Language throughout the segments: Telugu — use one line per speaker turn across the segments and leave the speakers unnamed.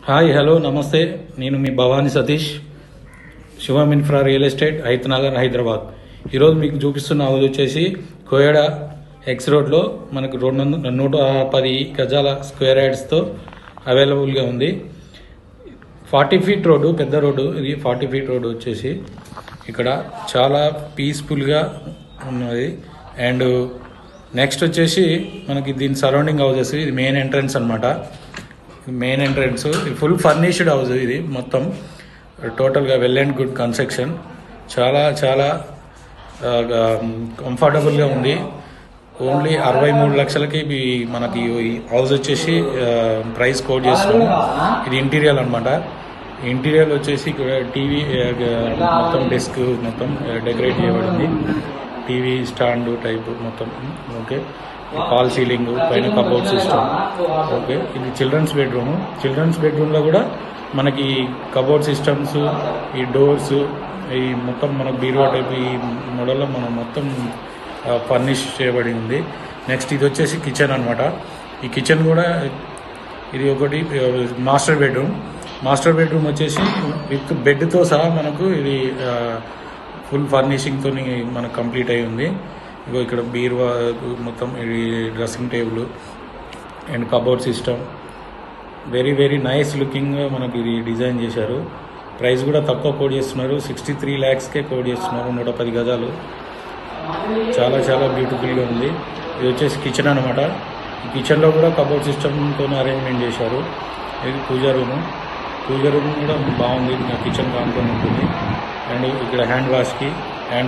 హాయ్ హలో నమస్తే. నేను మీ Bhavani Satish, Shivam infra real estate, Hayathnagar, Hyderabad. ఈరోజు మీకు చూపిస్తున్న హౌస్ వచ్చేసి కోయడా ఎక్స్ రోడ్లో మనకు 110 గజాల స్క్వేర్ యార్డ్స్తో అవైలబుల్గా ఉంది. 40 ఫీట్ రోడ్డు, పెద్ద రోడ్డు ఇది. 40 ఫీట్ రోడ్డు వచ్చేసి ఇక్కడ చాలా పీస్ఫుల్గా ఉన్నది. అండ్ నెక్స్ట్ వచ్చేసి మనకి దీని సరౌండింగ్ హౌసెస్, ఇది మెయిన్ ఎంట్రన్స్ అనమాట. Main entrance full furnished house ఇది. మొత్తం టోటల్గా వెల్ అండ్ గుడ్ కన్స్ట్రక్షన్. చాలా చాలా కంఫర్టబుల్గా ఉంది. ఓన్లీ 63 లక్షలకి మనకి ఈ హౌస్ వచ్చేసి ప్రైస్ కోట్ చేస్తున్నాము. ఇది ఇంటీరియర్ అనమాట. ఇంటీరియర్ వచ్చేసి టీవీ మొత్తం డెస్క్ మొత్తం డెకరేట్ చేయబడింది. టీవీ స్టాండ్ టైప్ మొత్తం. ఓకే, ఫాల్ సీలింగ్, పైన కబోర్డ్ సిస్టమ్. ఓకే, ఇది చిల్డ్రన్స్ బెడ్రూమ్. చిల్డ్రన్స్ బెడ్రూమ్లో కూడా మనకి కబోర్డ్ సిస్టమ్స్, ఈ డోర్స్, ఈ మొత్తం మనకు బీరువా టైప్ ఈ మోడల్లో మనం మొత్తం ఫర్నిష్ చేయబడి ఉంది. నెక్స్ట్ ఇది వచ్చేసి కిచెన్ అనమాట. ఈ కిచెన్ కూడా ఇది ఒకటి మాస్టర్ బెడ్రూమ్. మాస్టర్ బెడ్రూమ్ వచ్చేసి విత్ బెడ్తో సహా మనకు ఇది ఫుల్ ఫర్నిషింగ్తో మనకు కంప్లీట్ అయి ఉంది. ఇగో ఇక్కడ బీరువా మొత్తం, ఇది dressing table and cupboard system. Very very nice looking మనకి ఇది డిజైన్ చేశారు. ప్రైస్ కూడా తక్కువ కోడ్ చేస్తున్నారు. 63 lakhsకే కోడ్ చేస్తున్నారు. 110 గజాలు. చాలా చాలా బ్యూటిఫుల్గా ఉంది. ఇది వచ్చేసి కిచెన్ అనమాట. ఈ కిచెన్లో కూడా కబోర్డ్ సిస్టమ్తో అరేంజ్మెంట్ చేశారు. ఇది పూజా రూమ్. పూజా రూమ్ కూడా బాగుంది. కిచెన్ కాంపౌండ్ ఉంటుంది. అండ్ ఇక్కడ హ్యాండ్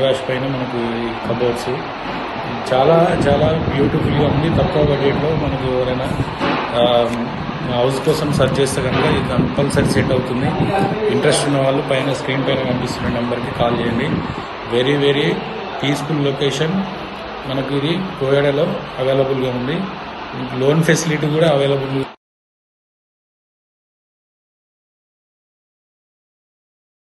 వాష్ పైన మనకు కబోర్డ్స్. చాలా చాలా బ్యూటిఫుల్గా ఉంది. తక్కువ బడ్జెట్లో మనకు ఎవరైనా హౌస్ కోసం సర్చ్ చేస్తే కనుక ఇది కంపల్సరీ సెట్ అవుతుంది. ఇంట్రెస్ట్ ఉన్న వాళ్ళు పైన స్క్రీన్ పైన కనిపిస్తున్న నెంబర్కి కాల్ చేయండి. Very very peaceful location. మనకు ఇది కోయడాలో అవైలబుల్గా ఉంది. లోన్ ఫెసిలిటీ కూడా అవైలబుల్